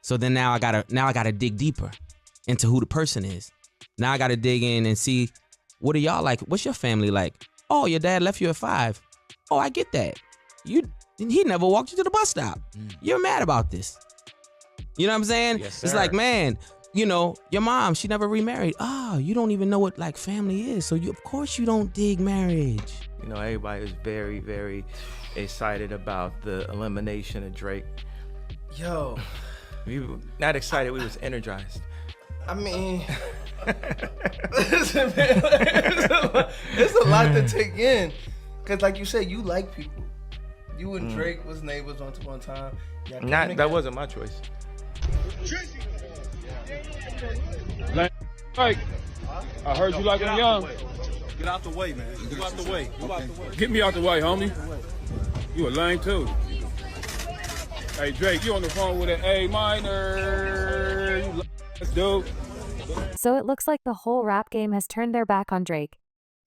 So then now I gotta dig deeper into who the person is. Now I gotta dig in and see, what are y'all like? What's your family like? Oh, your dad left you at 5. Oh, I get that. He never walked you to the bus stop. You're mad about this. You know what I'm saying? Yes, sir. It's like, man, you know, your mom, she never remarried. You don't even know what like family is. So of course you don't dig marriage. You know, everybody was very, very excited about the elimination of Drake. Yo. We were not excited, we was energized. I mean, listen, man, it's a lot to take in. Cause like you said, you like people. You and Drake was neighbors once upon a time. That wasn't my choice. Like, I heard you like him young. Get out the way, man. Get out the way. Get me out the way, homie. You a lame too. Hey Drake, you on the phone with an A minor. Let's do. So it looks like the whole rap game has turned their back on Drake.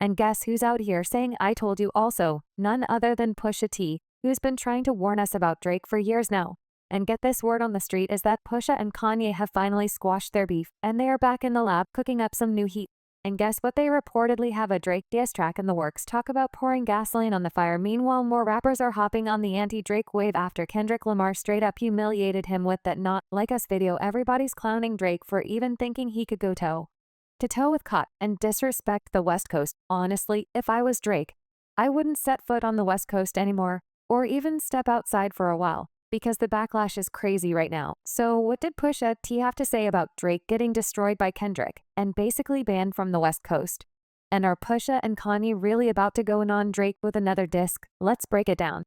And guess who's out here saying I told you also? None other than Pusha T, who's been trying to warn us about Drake for years now. And get this, word on the street is that Pusha and Kanye have finally squashed their beef, and they are back in the lab cooking up some new heat. And guess what? They reportedly have a Drake diss track in the works. Talk about pouring gasoline on the fire. Meanwhile, more rappers are hopping on the anti-Drake wave after Kendrick Lamar straight up humiliated him with that "Not Like Us" video. Everybody's clowning Drake for even thinking he could go toe-to-toe with Cut and disrespect the West Coast. Honestly, if I was Drake, I wouldn't set foot on the West Coast anymore, or even step outside for a while, because the backlash is crazy right now. So what did Pusha T have to say about Drake getting destroyed by Kendrick and basically banned from the West Coast? And are Pusha and Kanye really about to go in on Drake with another disc? Let's break it down.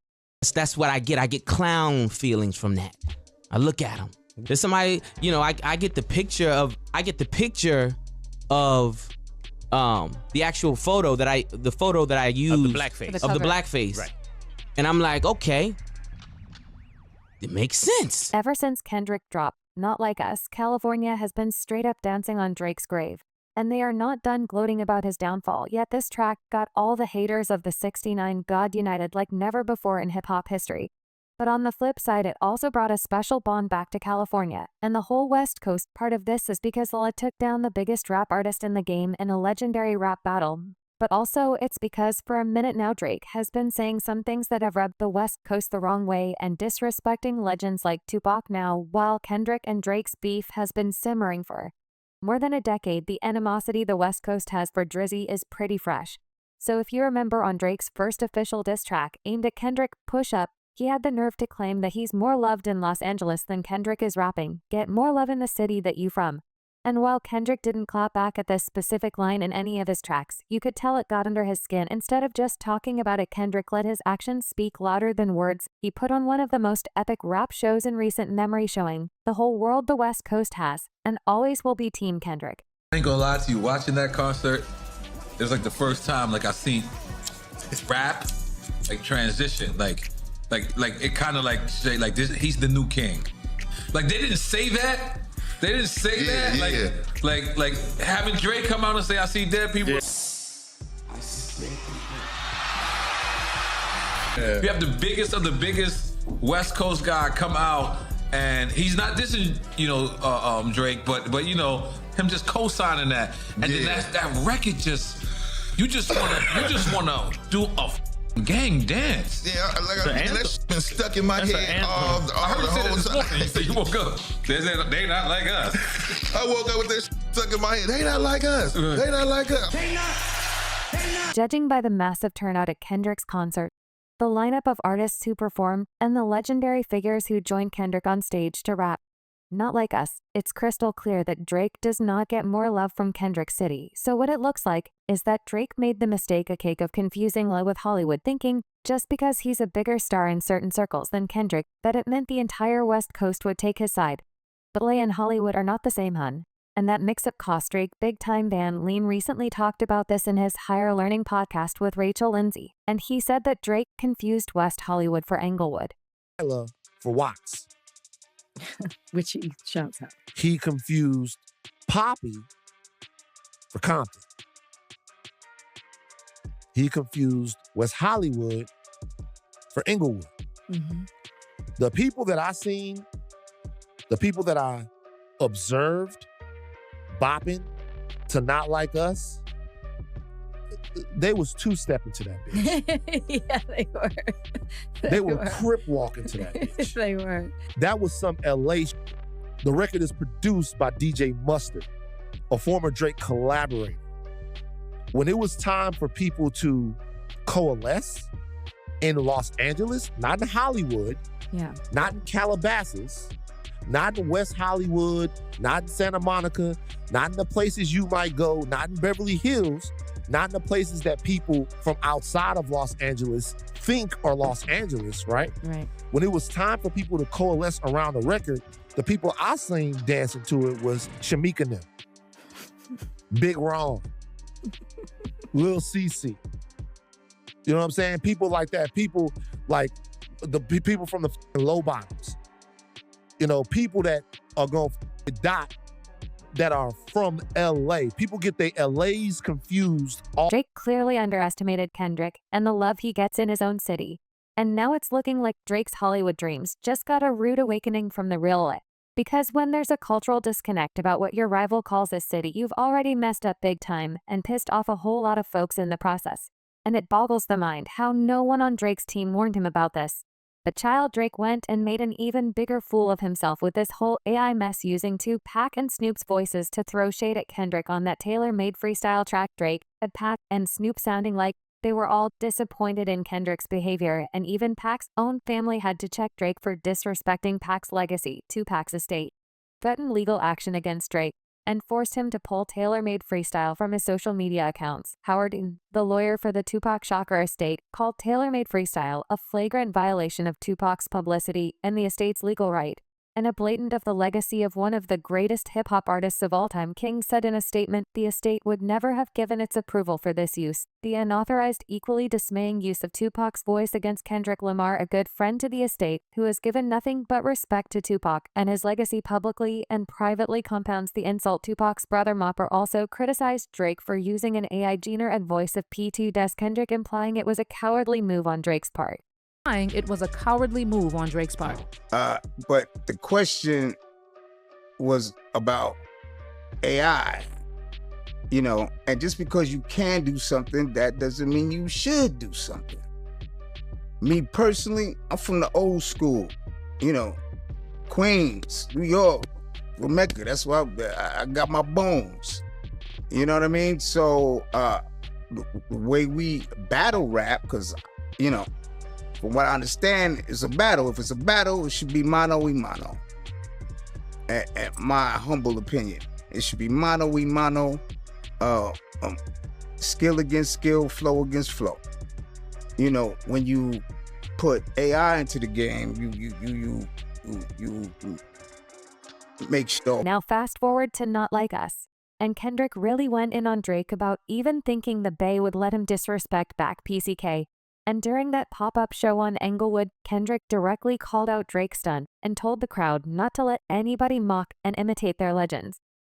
That's what I get. I get clown feelings from that. I look at him. There's somebody, you know, I get the picture of the actual photo that I used Of the blackface. of the blackface. Right. And I'm like, okay, it makes sense. Ever since Kendrick dropped Not Like Us, California has been straight up dancing on Drake's grave. And they are not done gloating about his downfall, yet this track got all the haters of the 69 God united like never before in hip-hop history. But on the flip side, it also brought a special bond back to California, and the whole West Coast. Part of this is because it took down the biggest rap artist in the game in a legendary rap battle. But also, it's because for a minute now Drake has been saying some things that have rubbed the West Coast the wrong way and disrespecting legends like Tupac now, while Kendrick and Drake's beef has been simmering for more than a decade. The animosity the West Coast has for Drizzy is pretty fresh. So if you remember on Drake's first official diss track aimed at Kendrick, Push Up, he had the nerve to claim that he's more loved in Los Angeles than Kendrick is rapping. Get more love in the city that you from. And while Kendrick didn't clap back at this specific line in any of his tracks, you could tell it got under his skin. Instead of just talking about it, Kendrick let his actions speak louder than words. He put on one of the most epic rap shows in recent memory, showing the whole world the West Coast has and always will be Team Kendrick. I ain't gonna lie to you, watching that concert, it was like the first time like I seen rap like transition, like it kind of like say like this, he's the new king. Like they didn't say that. They didn't say that. Yeah. Like having Drake come out and say I see dead people. Yeah. You have the biggest of the biggest West Coast guy come out, and he's not dissing, Drake, but you know him just co-signing that, and then that record you just wanna do a gang dance. Yeah, and that's been stuck in my head all the whole time. You woke up. They not like us. I woke up with this stuck in my head. They not like us. They not like us. Judging by the massive turnout at Kendrick's concert, the lineup of artists who performed, and the legendary figures who joined Kendrick on stage to rap Not Like Us, it's crystal clear that Drake does not get more love from Kendrick City. So what it looks like is that Drake made the mistake of confusing love with Hollywood, thinking just because he's a bigger star in certain circles than Kendrick, that it meant the entire West Coast would take his side. But LA and Hollywood are not the same, hun. And that mix-up cost Drake big time. Van Lean recently talked about this in his Higher Learning podcast with Rachel Lindsay, and he said that Drake confused West Hollywood for Englewood. Love for Watts. Which he shouts out. He confused Poppy for Compton. He confused West Hollywood for Inglewood. Mm-hmm. The people that I seen The people that I observed bopping to Not Like Us, they was two-stepping to that bitch. Yeah, they were. They were crip walking to that bitch. They were. That was some LA shit. The record is produced by DJ Mustard, a former Drake collaborator. When it was time for people to coalesce in Los Angeles, not in Hollywood, not in Calabasas, not in West Hollywood, not in Santa Monica, not in the places you might go, not in Beverly Hills, not in the places that people from outside of Los Angeles think are Los Angeles, right? Right. When it was time for people to coalesce around the record, the people I seen dancing to it was Shamika and them, Big Ron, Lil CC. You know what I'm saying? People like that. People like the people from the low bottoms. You know, people that are going to dot that are from LA. People get their LAs confused. Drake clearly underestimated Kendrick and the love he gets in his own city. And now it's looking like Drake's Hollywood dreams just got a rude awakening from the real life. Because when there's a cultural disconnect about what your rival calls a city, you've already messed up big time and pissed off a whole lot of folks in the process. And it boggles the mind how no one on Drake's team warned him about this. But child Drake went and made an even bigger fool of himself with this whole AI mess, using Tupac and Snoop's voices to throw shade at Kendrick on that tailor-made freestyle track. Drake, Pac, and Snoop sounding like they were all disappointed in Kendrick's behavior, and even Pac's own family had to check Drake for disrespecting Pac's legacy, Tupac's estate, threatened legal action against Drake, and forced him to pull tailor-made freestyle from his social media accounts. Howard, the lawyer for the Tupac Shakur estate, called tailor-made freestyle a flagrant violation of Tupac's publicity and the estate's legal right, and a blatant of the legacy of one of the greatest hip-hop artists of all time. King said in a statement the estate would never have given its approval for this use. The unauthorized, equally dismaying use of Tupac's voice against Kendrick Lamar, a good friend to the estate, who has given nothing but respect to Tupac and his legacy publicly and privately, compounds the insult. Tupac's brother Mopper also criticized Drake for using an AI genre and voice of P2 Des Kendrick, implying it was a cowardly move on Drake's part. It was a cowardly move on Drake's part. But the question was about AI, you know, and just because you can do something, that doesn't mean you should do something. Me personally, I'm from the old school, you know, Queens, New York, Mecca. That's why I got my bones. You know what I mean? So the way we battle rap, because, you know, from what I understand, it's a battle. If it's a battle, it should be mano y mano. At my humble opinion, it should be mano y mano, skill against skill, flow against flow. You know, when you put AI into the game, you make sure. Now fast forward to Not Like Us. And Kendrick really went in on Drake about even thinking the Bay would let him disrespect back PCK. And during that pop-up show on Englewood, Kendrick directly called out Drake's stunt and told the crowd not to let anybody mock and imitate their legends.